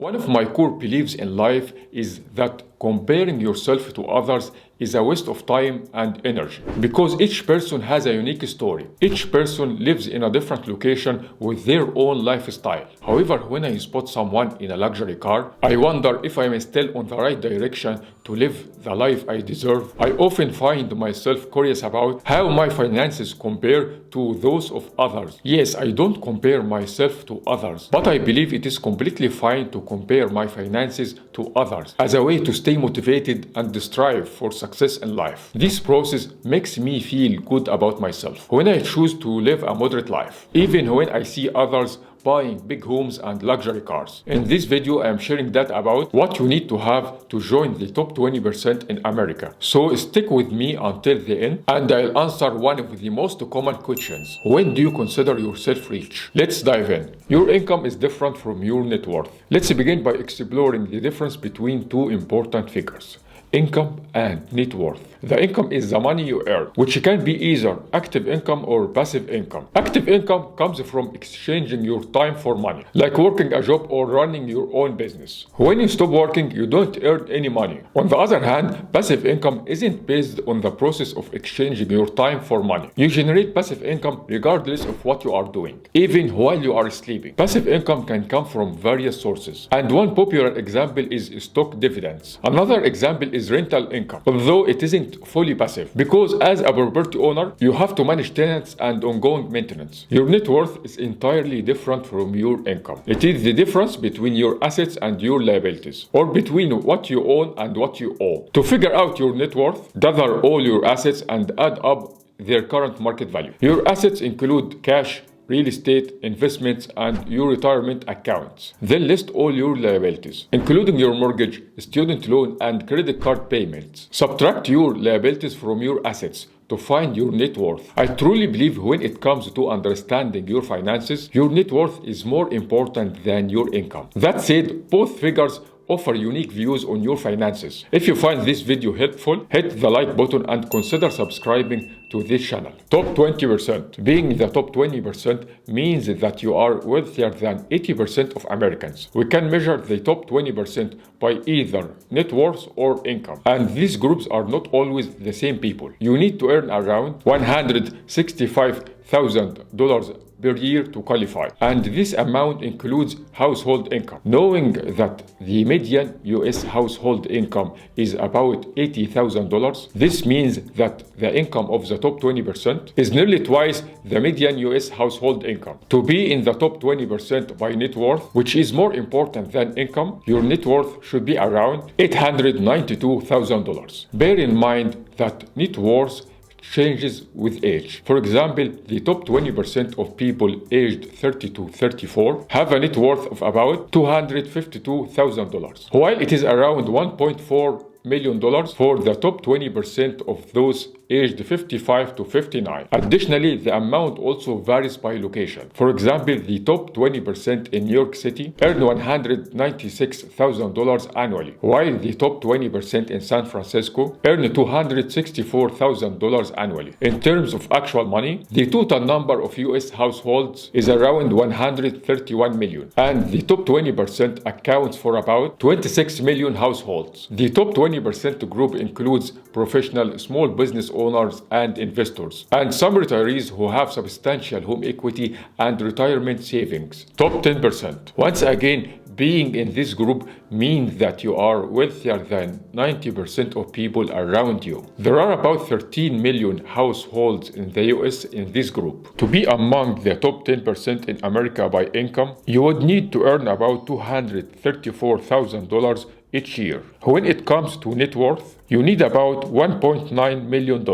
One of my core beliefs in life is that comparing yourself to others is a waste of time and energy because each person has a unique story. Each person lives in a different location with their own lifestyle. However, when I spot someone in a luxury car, I wonder if I am still on the right direction to live the life I deserve. I often find myself curious about how my finances compare to those of others. Yes, I don't compare myself to others, but I believe it is completely fine to compare my finances to others as a way to stay motivated and strive for success in life. This process makes me feel good about myself when I choose to live a moderate life, even when I see others buying big homes and luxury cars. In this video, I am sharing that about what you need to have to join the top 20% in America. So stick with me until the end and I'll answer one of the most common questions. When do you consider yourself rich? Let's dive in. Your income is different from your net worth. Let's begin by exploring the difference between two important figures: income and net worth. The income is the money you earn, which can be either active income or passive income. Active income comes from exchanging your time for money, like working a job or running your own business. When you stop working, you don't earn any money. On the other hand, passive income isn't based on the process of exchanging your time for money. You generate passive income regardless of what you are doing, even while you are sleeping. Passive income can come from various sources, and one popular example is stock dividends. Another example is rental income, although it isn't fully passive, because as a property owner, you have to manage tenants and ongoing maintenance. Your net worth is entirely different from your income. It is the difference between your assets and your liabilities, or between what you own and what you owe. To figure out your net worth, gather all your assets and add up their current market value. Your assets include cash, real estate, investments, and your retirement accounts. Then list all your liabilities, including your mortgage, student loan, and credit card payments. Subtract your liabilities from your assets to find your net worth. I truly believe when it comes to understanding your finances, your net worth is more important than your income. That said, both figures offer unique views on your finances. If you find this video helpful, hit the like button and consider subscribing to this channel. Top 20%. Being in the top 20% means that you are wealthier than 80% of Americans. We can measure the top 20% by either net worth or income. And these groups are not always the same people. You need to earn around $165,000 per year to qualify, and this amount includes household income. Knowing that the median US household income is about $80,000, this means that the income of the top 20% is nearly twice the median US household income. To be in the top 20% by net worth, which is more important than income, your net worth should be around $892,000. Bear in mind that net worth changes with age. For example, the top 20% of people aged 30 to 34 have a net worth of about $252,000, while it is around $1.4 million for the top 20% of those aged 55 to 59. Additionally, the amount also varies by location. For example, the top 20% in New York City earn $196,000 annually, while the top 20% in San Francisco earn $264,000 annually. In terms of actual money, the total number of US households is around 131 million, and the top 20% accounts for about 26 million households. The top 20% group includes professional small business owners and investors, and some retirees who have substantial home equity and retirement savings. Top 10%. Once again, being in this group means that you are wealthier than 90% of people around you. There are about 13 million households in the US in this group. To be among the top 10% in America by income, you would need to earn about $234,000 each year. When it comes to net worth, you need about $1.9 million.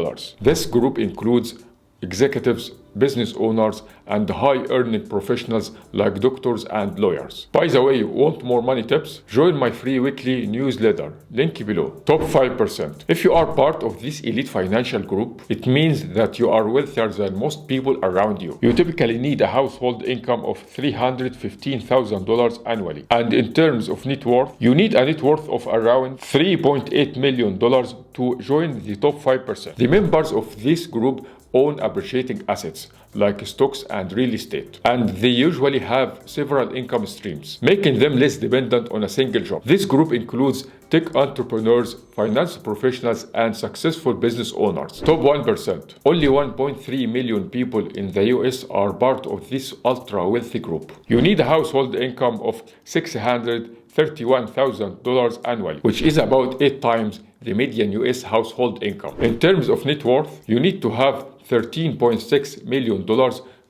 This group includes executives, business owners, and high-earning professionals like doctors and lawyers. By the way, want more money tips? Join my free weekly newsletter, link below. Top 5%. If you are part of this elite financial group, it means that you are wealthier than most people around you. You typically need a household income of $315,000 annually. And in terms of net worth, you need a net worth of around $3.8 million to join the top 5%. The members of this group own appreciating assets like stocks and real estate. And they usually have several income streams, making them less dependent on a single job. This group includes tech entrepreneurs, finance professionals, and successful business owners. Top 1%. Only 1.3 million people in the US are part of this ultra-wealthy group. You need a household income of $631,000 annually, which is about 8 times the median US household income. In terms of net worth, you need to have $13.6 million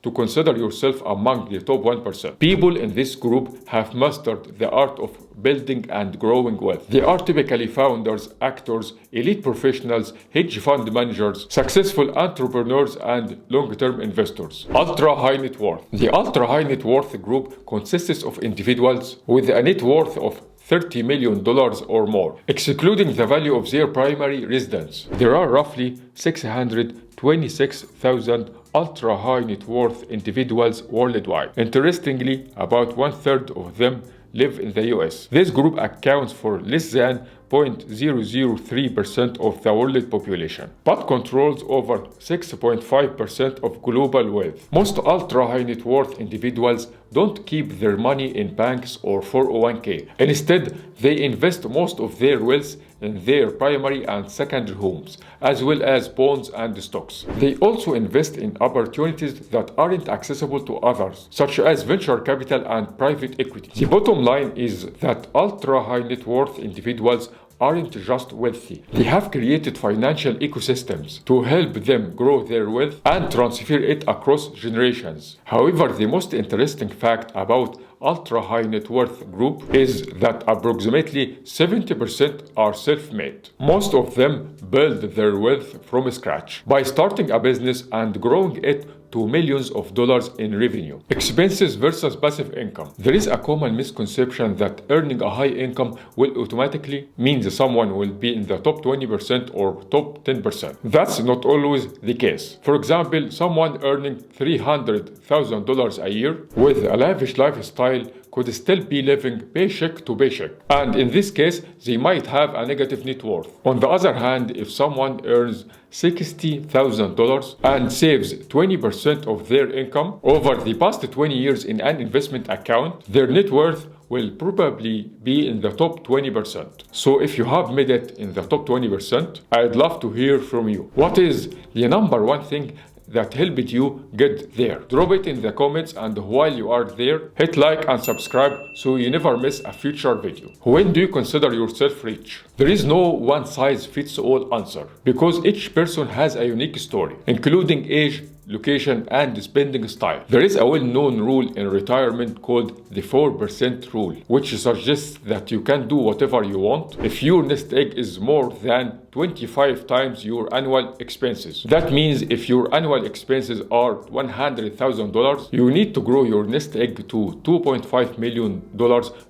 to consider yourself among the top 1%. People in this group have mastered the art of building and growing wealth. They are typically founders, actors, elite professionals, hedge fund managers, successful entrepreneurs, and long-term investors. Ultra-high net worth. The ultra-high net worth group consists of individuals with a net worth of $30 million or more, excluding the value of their primary residence. There are roughly 626,000 ultra-high net worth individuals worldwide. Interestingly, about 1/3 of them live in the US. This group accounts for less than 0.003% of the world population, but controls over 6.5% of global wealth. Most ultra-high net worth individuals don't keep their money in banks or 401k. Instead, they invest most of their wealth in their primary and secondary homes, as well as bonds and stocks. They also invest in opportunities that aren't accessible to others, such as venture capital and private equity. The bottom line is that ultra-high net worth individuals aren't just wealthy. They have created financial ecosystems to help them grow their wealth and transfer it across generations. However, the most interesting fact about ultra-high net worth group is that approximately 70% are self-made. Most of them build their wealth from scratch by starting a business and growing it to millions of dollars in revenue. Expenses versus passive income. There is a common misconception that earning a high income will automatically mean that someone will be in the top 20% or top 10%. That's not always the case. For example, someone earning $300,000 a year with a lavish lifestyle could still be living paycheck to paycheck, and in this case they might have a negative net worth. On the other hand, if someone earns $60,000 and saves 20% of their income over the past 20 years in an investment account, their net worth will probably be in the top 20%. So if you have made it in the top 20%, I'd love to hear from you. What is the number one thing that helped you get there? Drop it in the comments, and while you are there, hit like and subscribe so you never miss a future video. When do you consider yourself rich? There is no one-size-fits-all answer, because each person has a unique story, including age, location, and spending style. There is a well-known rule in retirement called the 4% rule, which suggests that you can do whatever you want if your nest egg is more than 25 times your annual expenses. That means if your annual expenses are $100,000, you need to grow your nest egg to $2.5 million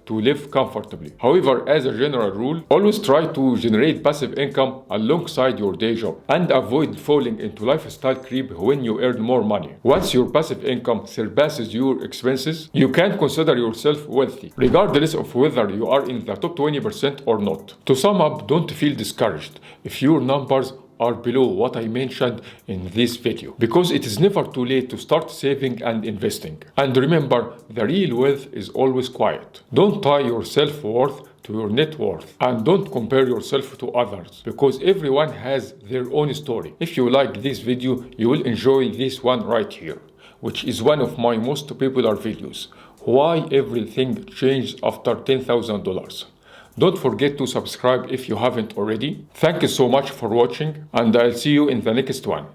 to live comfortably. However, as a general rule, always try to generate passive income alongside your day job and avoid falling into lifestyle creep when you earn more money. Once your passive income surpasses your expenses, you can consider yourself wealthy, regardless of whether you are in the top 20% or not. To sum up, don't feel discouraged if your numbers are below what I mentioned in this video, because it is never too late to start saving and investing. And remember, the real wealth is always quiet. Don't tie your self-worth to your net worth, and don't compare yourself to others, because everyone has their own story. If you like this video, you will enjoy this one right here, which is one of my most popular videos: why everything changed after $10,000. Don't forget to subscribe if you haven't already. Thank you so much for watching, and I'll see you in the next one.